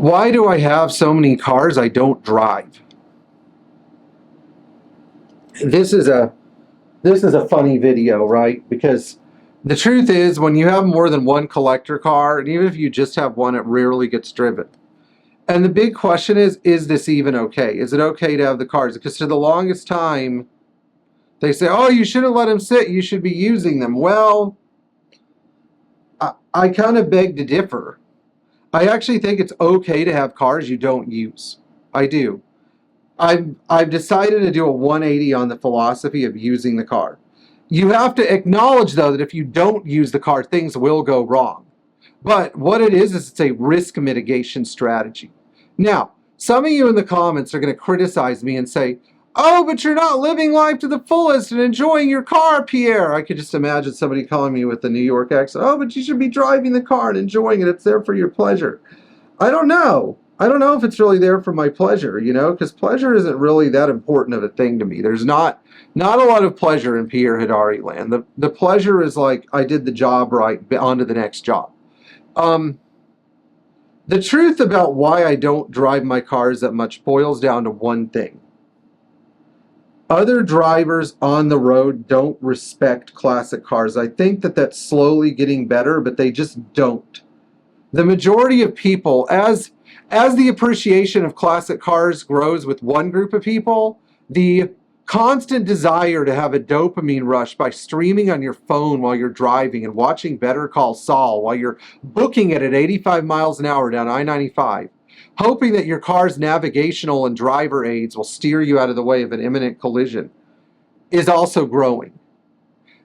Why do I have so many cars I don't drive? This is a funny video, right? Because the truth is, when you have more than one collector car, and even if you just have one, it rarely gets driven. And the big question is this even okay? Is it okay to have the cars? Because for the longest time, they say, oh, you shouldn't let them sit, you should be using them. Well, I kind of beg to differ. I actually think it's okay to have cars you don't use. I do. I've decided to do a 180 on the philosophy of using the car. You have to acknowledge, though, that if you don't use the car, things will go wrong. But what it is it's a risk mitigation strategy. Now, some of you in the comments are going to criticize me and say, oh, but you're not living life to the fullest and enjoying your car, Pierre. I could just imagine somebody calling me with the New York accent. Oh, but you should be driving the car and enjoying it. It's there for your pleasure. I don't know. I don't know if it's really there for my pleasure, you know, because pleasure isn't really that important of a thing to me. There's not a lot of pleasure in Pierre Hedary land. The pleasure is like, I did the job right, on to the next job. The truth about why I don't drive my cars that much boils down to one thing. Other drivers on the road don't respect classic cars. I think that that's slowly getting better, but they just don't. The majority of people, as the appreciation of classic cars grows with one group of people, the constant desire to have a dopamine rush by streaming on your phone while you're driving and watching Better Call Saul while you're booking it at 85 miles an hour down I-95, hoping that your car's navigational and driver aids will steer you out of the way of an imminent collision, is also growing.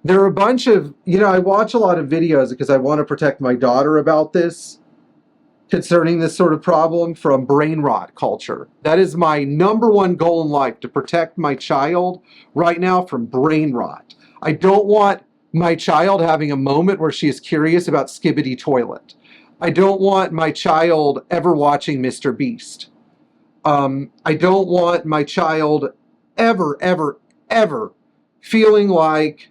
There are a bunch of, you know, I watch a lot of videos because I want to protect my daughter about this, concerning this sort of problem, from brain rot culture. That is my #1 goal in life, to protect my child right now from brain rot. I don't want my child having a moment where she is curious about Skibbity Toilet. I don't want my child ever watching Mr. Beast. I don't want my child ever, ever, ever feeling like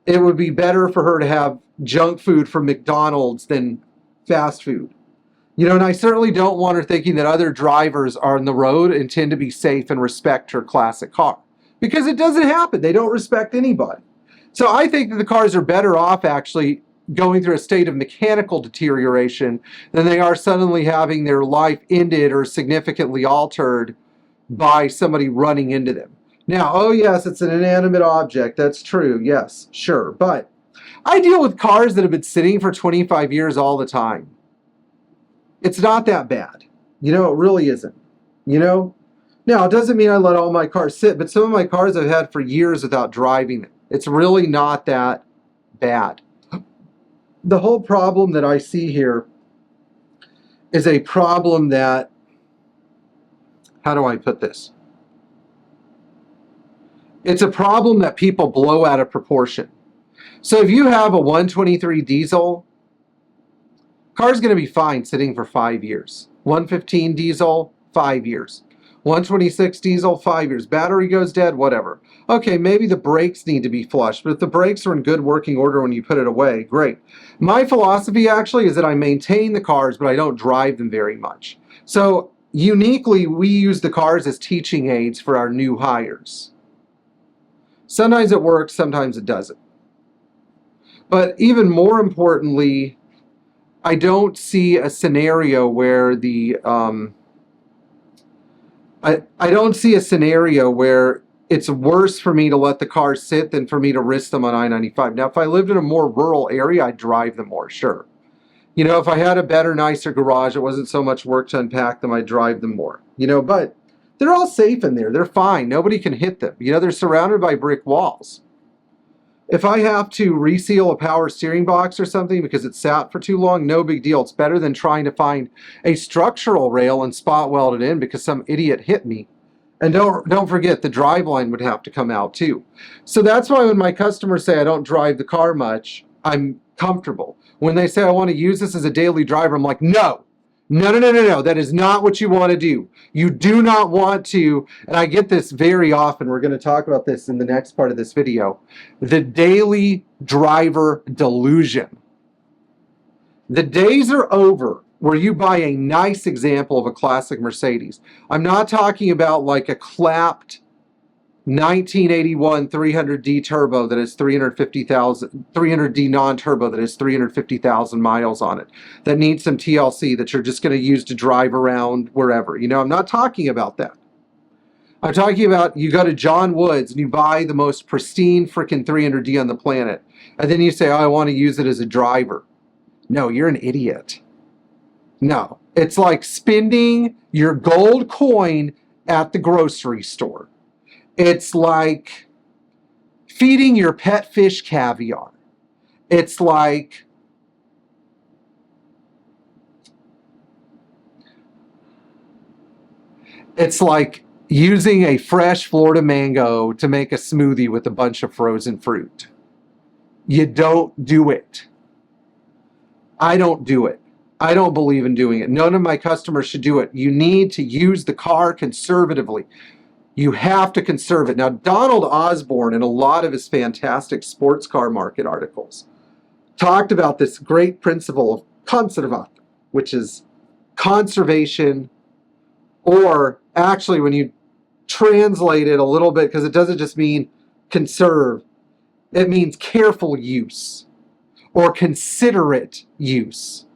it would be better for her to have junk food from McDonald's than fast food. You know, and I certainly don't want her thinking that other drivers are on the road and tend to be safe and respect her classic car. Because it doesn't happen. They don't respect anybody. So I think that the cars are better off actually going through a state of mechanical deterioration than they are suddenly having their life ended or significantly altered by somebody running into them. Now, oh yes, it's an inanimate object. That's true. Yes, sure. But I deal with cars that have been sitting for 25 years all the time. It's not that bad. You know, it really isn't. You know? Now, it doesn't mean I let all my cars sit, but some of my cars I've had for years without driving them. It's really not that bad. The whole problem that I see here is a problem that, how do I put this? It's a problem that people blow out of proportion. So if you have a 123 diesel, car's going to be fine sitting for 5 years. 115 diesel, 5 years. 126 diesel, 5 years. Battery goes dead, whatever. Okay, maybe the brakes need to be flushed, but if the brakes are in good working order when you put it away, great. My philosophy actually is that I maintain the cars, but I don't drive them very much. So uniquely, we use the cars as teaching aids for our new hires. Sometimes it works, sometimes it doesn't. But even more importantly, I don't see a scenario where the I don't see a scenario where it's worse for me to let the cars sit than for me to risk them on I-95. Now, if I lived in a more rural area, I'd drive them more, sure. You know, if I had a better, nicer garage, it wasn't so much work to unpack them, I'd drive them more. You know, but they're all safe in there. They're fine. Nobody can hit them. You know, they're surrounded by brick walls. If I have to reseal a power steering box or something because it sat for too long, no big deal. It's better than trying to find a structural rail and spot weld it in because some idiot hit me. And don't forget, the driveline would have to come out too. So that's why when my customers say I don't drive the car much, I'm comfortable. When they say I want to use this as a daily driver, I'm like, no. No. That is not what you want to do. You do not want to, and I get this very often. We're going to talk about this in the next part of this video. The daily driver delusion. The days are over where you buy a nice example of a classic Mercedes. I'm not talking about like a clapped 1981 300D turbo that is 300D non-turbo that has 350,000 miles on it, that needs some TLC that you're just going to use to drive around wherever. You know, I'm not talking about that. I'm talking about you go to John Woods and you buy the most pristine freaking 300D on the planet, and then you say, oh, I want to use it as a driver. No, you're an idiot. No, it's like spending your gold coin at the grocery store. It's like feeding your pet fish caviar. It's like using a fresh Florida mango to make a smoothie with a bunch of frozen fruit. You don't do it. I don't do it. I don't believe in doing it. None of my customers should do it. You need to use the car conservatively. You have to conserve it. Now, Donald Osborne, in a lot of his fantastic sports car market articles, talked about this great principle of conservat, which is conservation, or actually when you translate it a little bit, because it doesn't just mean conserve, it means careful use or considerate use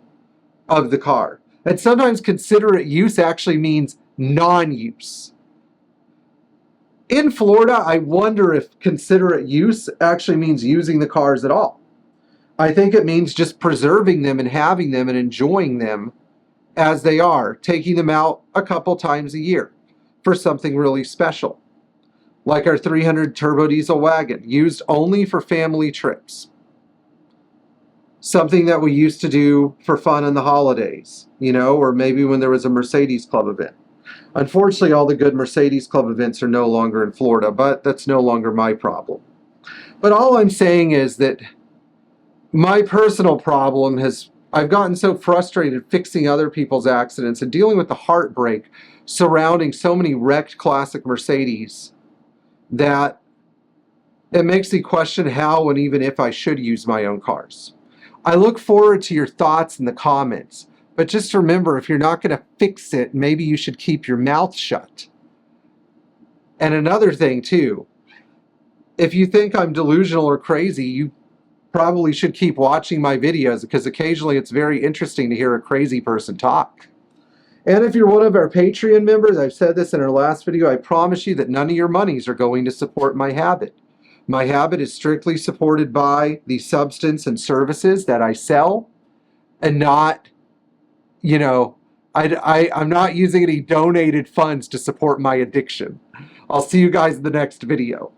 of the car. And sometimes considerate use actually means non-use. In Florida, I wonder if considerate use actually means using the cars at all. I think it means just preserving them and having them and enjoying them as they are, taking them out a couple times a year for something really special. Like our 300 turbo diesel wagon, used only for family trips. Something that we used to do for fun in the holidays, you know, or maybe when there was a Mercedes Club event. Unfortunately, all the good Mercedes Club events are no longer in Florida, but that's no longer my problem. But all I'm saying is that my personal problem has, I've gotten so frustrated fixing other people's accidents and dealing with the heartbreak surrounding so many wrecked classic Mercedes that it makes me question how and even if I should use my own cars. I look forward to your thoughts in the comments. But just remember, if you're not going to fix it, maybe you should keep your mouth shut. And another thing, too, if you think I'm delusional or crazy, you probably should keep watching my videos, because occasionally it's very interesting to hear a crazy person talk. And if you're one of our Patreon members, I've said this in our last video, I promise you that none of your monies are going to support my habit. My habit is strictly supported by the substance and services that I sell, and not, you know, I'm not using any donated funds to support my addiction. I'll see you guys in the next video.